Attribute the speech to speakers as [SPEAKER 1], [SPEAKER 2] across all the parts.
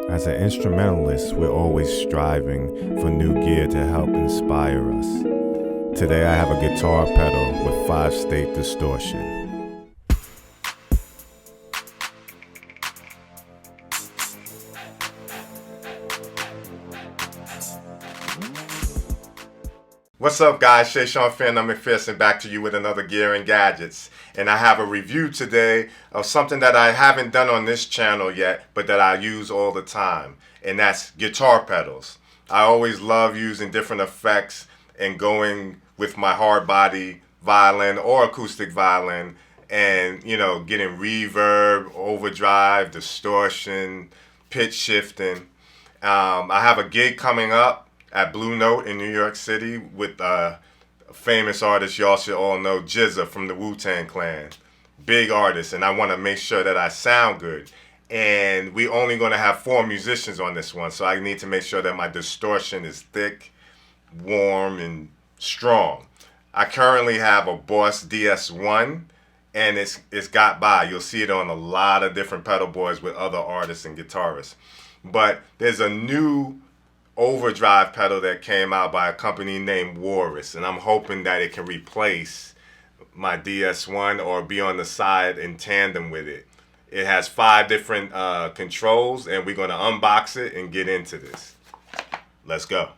[SPEAKER 1] As an instrumentalist, we're always striving for new gear to help inspire us. Today I have a guitar pedal with 5-state distortion. What's up guys, Shayshahn, Phearnone, MacPherson, back to you with another Gear and Gadgets. And I have a review today of something that I haven't done on this channel yet, but that I use all the time. And that's guitar pedals. I always love using different effects and going with my hard body violin or acoustic violin and, getting reverb, overdrive, distortion, pitch shifting. I have a gig coming up at Blue Note in New York City with a famous artist y'all should all know, GZA from the Wu-Tang Clan. Big artist, and I want to make sure that I sound good. And we're only going to have 4 musicians on this one, so I need to make sure that my distortion is thick, warm, and strong. I currently have a Boss DS1, and it's got by. You'll see it on a lot of different pedal boards with other artists and guitarists. But there's a new overdrive pedal that came out by a company named Walrus, and I'm hoping that it can replace my DS1 or be on the side in tandem with it. It has 5 different controls, and we're going to unbox it and get into this. Let's go.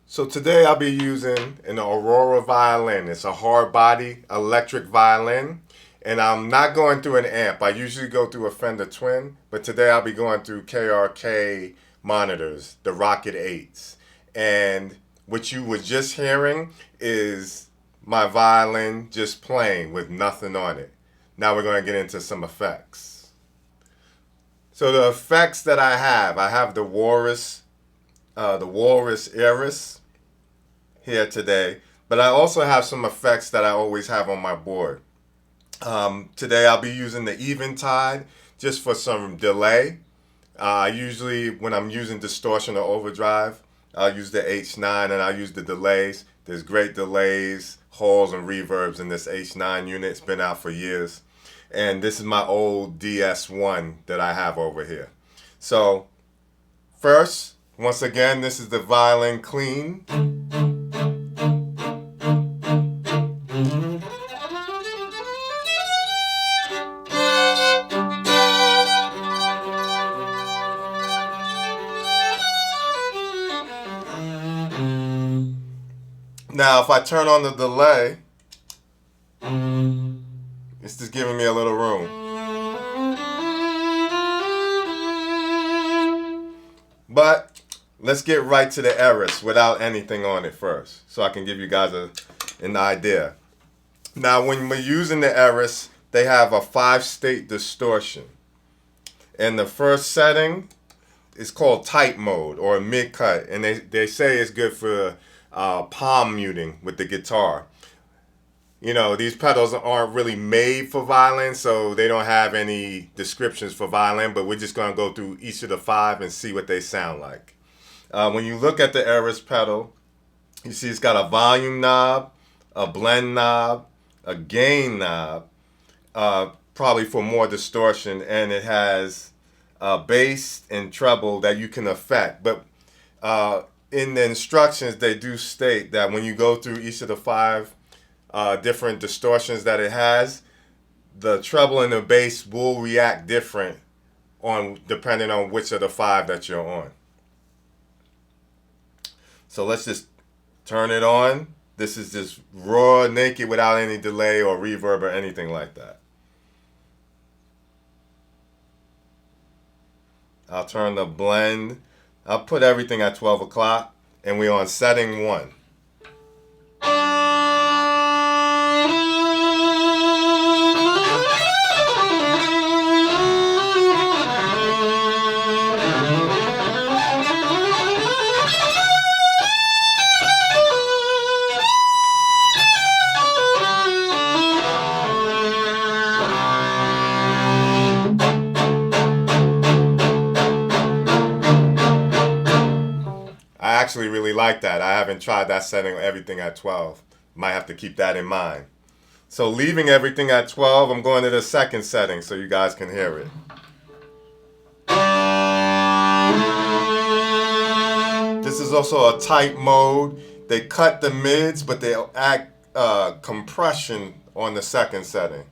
[SPEAKER 1] So today I'll be using an Aurora violin. It's a hard body electric violin, and I'm not going through an amp. I usually go through a Fender Twin, but today I'll be going through KRK monitors, the Rocket 8s. And what you were just hearing is my violin just playing with nothing on it. Now we're going to get into some effects. So the effects that I have the Walrus Iris here today, but I also have some effects that I always have on my board. Today I'll be using the Eventide just for some delay. Usually when I'm using distortion or overdrive, I'll use the H9 and I'll use the delays. There's great delays, halls, and reverbs in this H9 unit. It's been out for years. And this is my old DS1 that I have over here. So first, once again, this is the violin clean. Now, if I turn on the delay, it's just giving me a little room. But let's get right to the Eris without anything on it first, so I can give you guys an idea. Now, when we're using the Eris, they have a 5-state distortion. And the first setting is called tight mode or mid-cut, and they say it's good for palm muting with the guitar. These pedals aren't really made for violin, so they don't have any descriptions for violin, but we're just going to go through each of the 5 and see what they sound like. When you look at the Eris pedal, you see it's got a volume knob, a blend knob, a gain knob, probably for more distortion, and it has bass and treble that you can affect. But in the instructions, they do state that when you go through each of the 5 different distortions that it has, the treble and the bass will react different depending on which of the 5 that you're on. So let's just turn it on. This is just raw, naked, without any delay or reverb or anything like that. I'll turn the blend. I'll put everything at 12 o'clock, and we're on setting 1. I actually really like that. I haven't tried that setting, everything at 12. Might have to keep that in mind. So leaving everything at 12, I'm going to the second setting so you guys can hear it. This is also a tight mode. They cut the mids, but they add compression on the second setting.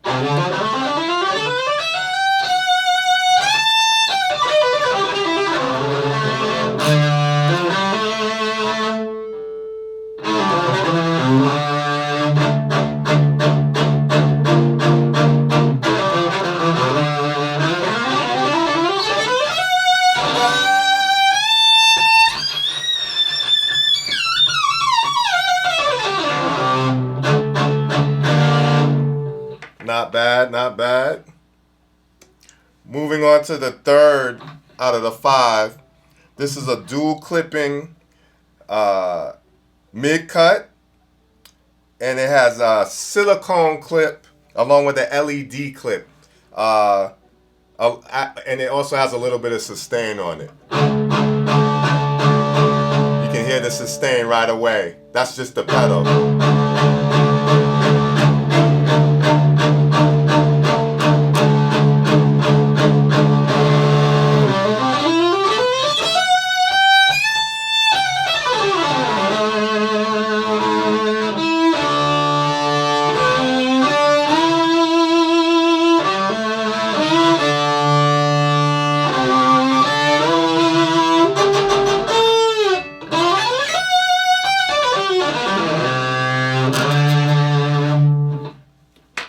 [SPEAKER 1] Not bad, not bad. Moving on to the third out of the 5. This is a dual clipping mid-cut. And it has a silicone clip along with an LED clip. And it also has a little bit of sustain on it. You can hear the sustain right away. That's just the pedal.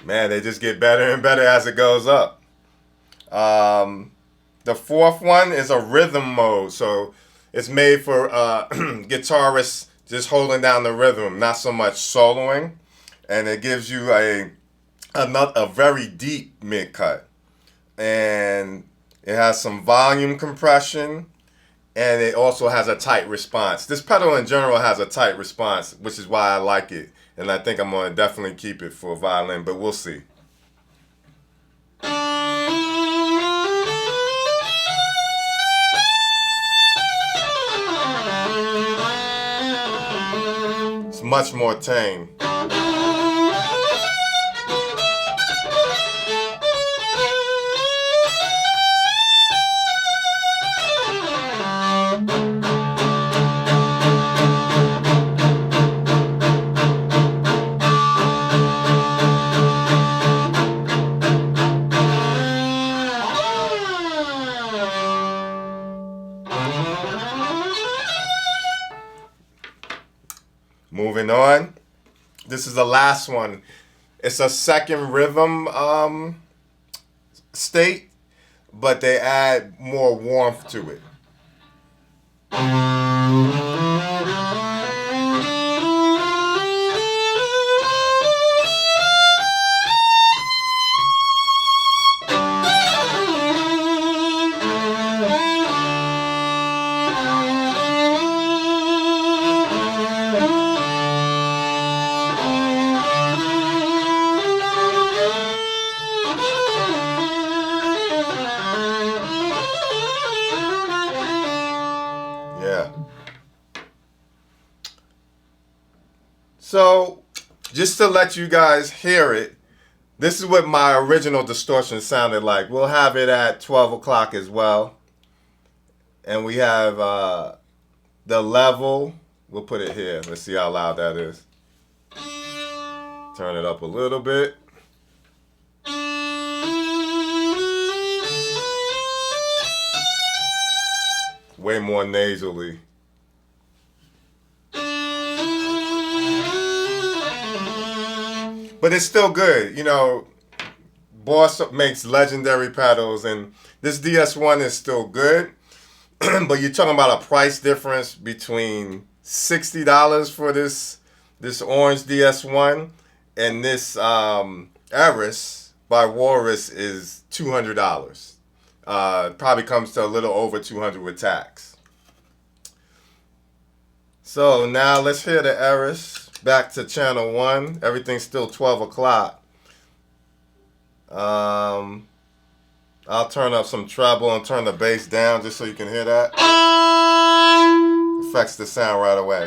[SPEAKER 1] Man, they just get better and better as it goes up. The fourth one is a rhythm mode. So it's made for guitarists just holding down the rhythm, not so much soloing. And it gives you a very deep mid-cut. And it has some volume compression. And it also has a tight response. This pedal in general has a tight response, which is why I like it. And I think I'm going to definitely keep it for violin, but we'll see. It's much more tame. Moving on. This is the last one. It's a second rhythm state, but they add more warmth to it. Yeah. So, just to let you guys hear it, this is what my original distortion sounded like. We'll have it at 12 o'clock as well. And we have the level. We'll put it here. Let's see how loud that is. Turn it up a little bit. Way more nasally. but it's still good. You know, Boss makes legendary pedals, and this DS1 is still good. But you're talking about a price difference between $60 for this orange DS1 and this Eris by Walrus is $200. Probably comes to a little over $200 with tax. So now let's hear the Eris. Back to channel 1. Everything's still 12 o'clock. I'll turn up some treble and turn the bass down just so you can hear that. Affects the sound right away.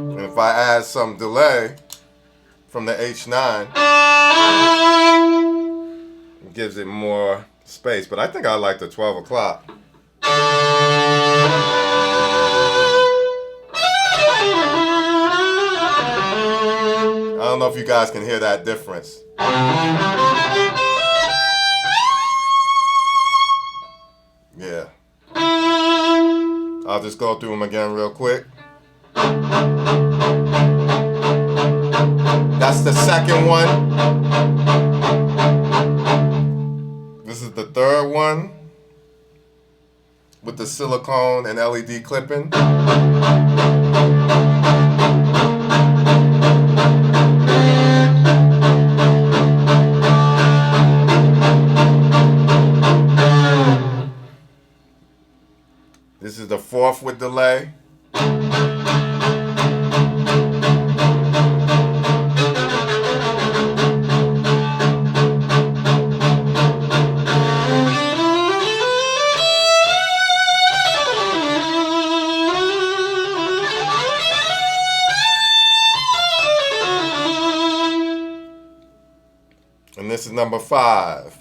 [SPEAKER 1] And if I add some delay from the H9, it gives it more space. But I think I like the 12 o'clock. I don't know if you guys can hear that difference. Yeah. I'll just go through them again real quick. That's the second one. This is the third one with the silicone and LED clipping. This is the fourth with delay. And this is number 5.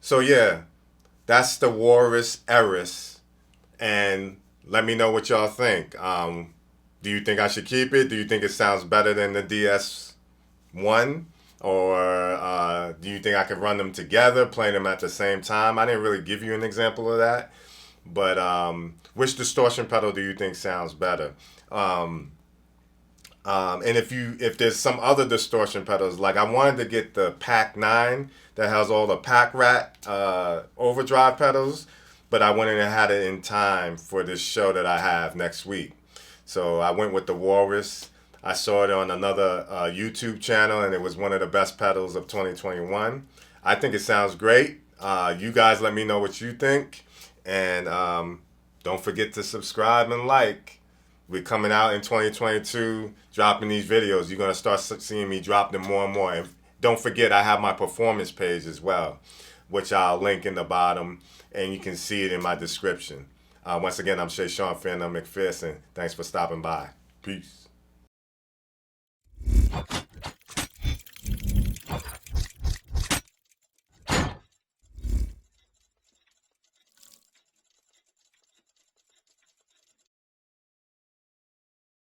[SPEAKER 1] So yeah, that's the Walrus Eris, and let me know what y'all think. Do you think I should keep it? Do you think it sounds better than the DS1? Or do you think I could run them together, play them at the same time? I didn't really give you an example of that, but which distortion pedal do you think sounds better? And if there's some other distortion pedals, like I wanted to get the Pack 9 that has all the Pack Rat overdrive pedals, but I went in and had it in time for this show that I have next week. So I went with the Walrus. I saw it on another YouTube channel, and it was one of the best pedals of 2021. I think it sounds great. You guys let me know what you think, and don't forget to subscribe and like. We're coming out in 2022, dropping these videos. You're going to start seeing me drop them more and more. And don't forget, I have my performance page as well, which I'll link in the bottom, and you can see it in my description. Once again, I'm Shayshahn, Phearnone, MacPherson. Thanks for stopping by. Peace.